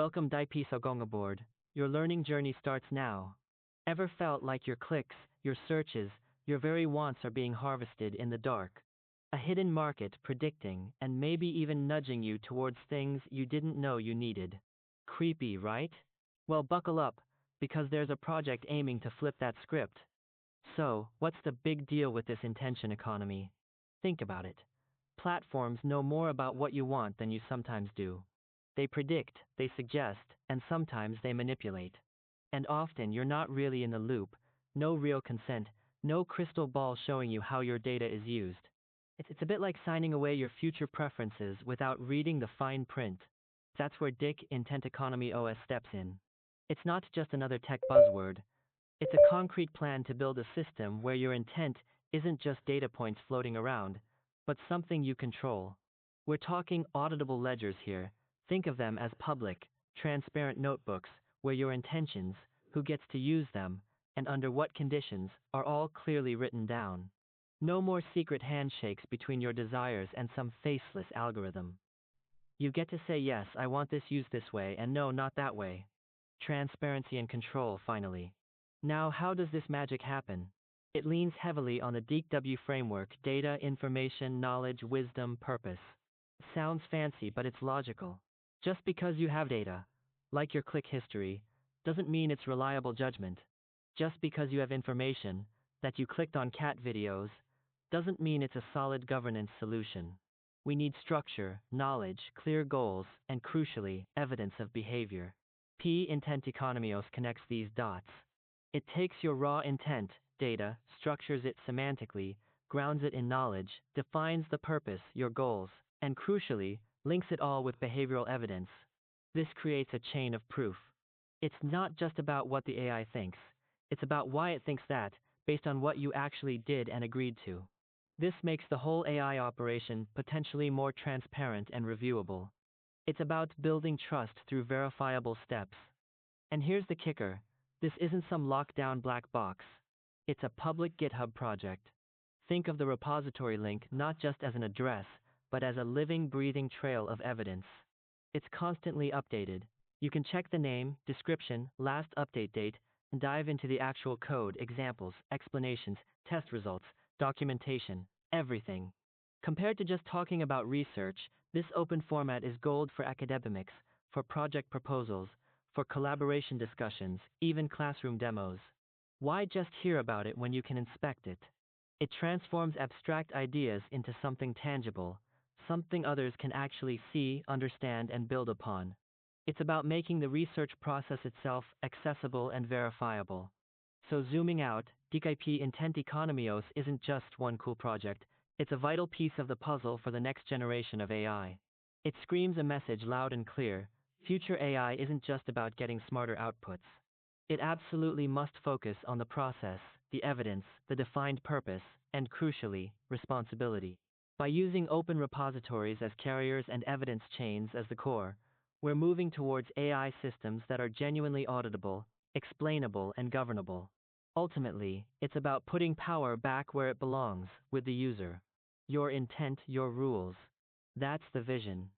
Welcome DIKWP Sogong aboard. Your learning journey starts now. Ever felt like your clicks, your searches, your very wants are being harvested in the dark? A hidden market predicting and maybe even nudging you towards things you didn't know you needed. Creepy, right? Well, buckle up, because there's a project aiming to flip that script. So, what's the big deal with this intention economy? Think about it. Platforms know more about what you want than you sometimes do. They predict, they suggest, and sometimes they manipulate. And often you're not really in the loop, no real consent, no crystal ball showing you how your data is used. It's a bit like signing away your future preferences without reading the fine print. That's where IntentEconomy OS steps in. It's not just another tech buzzword. It's a concrete plan to build a system where your intent isn't just data points floating around, but something you control. We're talking auditable ledgers here. Think of them as public, transparent notebooks where your intentions, who gets to use them, and under what conditions are all clearly written down. No more secret handshakes between your desires and some faceless algorithm. You get to say, yes, I want this used this way, and no, not that way. Transparency and control, finally. Now, how does this magic happen? It leans heavily on the DIKWP framework: data, information, knowledge, wisdom, purpose. Sounds fancy, but it's logical. Just because you have data, like your click history, doesn't mean it's reliable judgment. Just because you have information, that you clicked on cat videos, doesn't mean it's a solid governance solution. We need structure, knowledge, clear goals, and crucially, evidence of behavior. IntentEconomy connects these dots. It takes your raw intent, data, structures it semantically, grounds it in knowledge, defines the purpose, your goals, and crucially, links it all with behavioral evidence. This creates a chain of proof. It's not just about what the AI thinks. It's about why it thinks that, based on what you actually did and agreed to. This makes the whole AI operation potentially more transparent and reviewable. It's about building trust through verifiable steps. And here's the kicker. This isn't some lockdown black box. It's a public GitHub project. Think of the repository link not just as an address, but as a living, breathing trail of evidence. It's constantly updated. You can check the name, description, last update date, and dive into the actual code, examples, explanations, test results, documentation, everything. Compared to just talking about research, this open format is gold for academics, for project proposals, for collaboration discussions, even classroom demos. Why just hear about it when you can inspect it? It transforms abstract ideas into something tangible, something others can actually see, understand, and build upon. It's about making the research process itself accessible and verifiable. So zooming out, DIKWP IntentEconomy isn't just one cool project, it's a vital piece of the puzzle for the next generation of AI. It screams a message loud and clear: future AI isn't just about getting smarter outputs. It absolutely must focus on the process, the evidence, the defined purpose, and crucially, responsibility. By using open repositories as carriers and evidence chains as the core, we're moving towards AI systems that are genuinely auditable, explainable, and governable. Ultimately, it's about putting power back where it belongs, with the user. Your intent, your rules. That's the vision.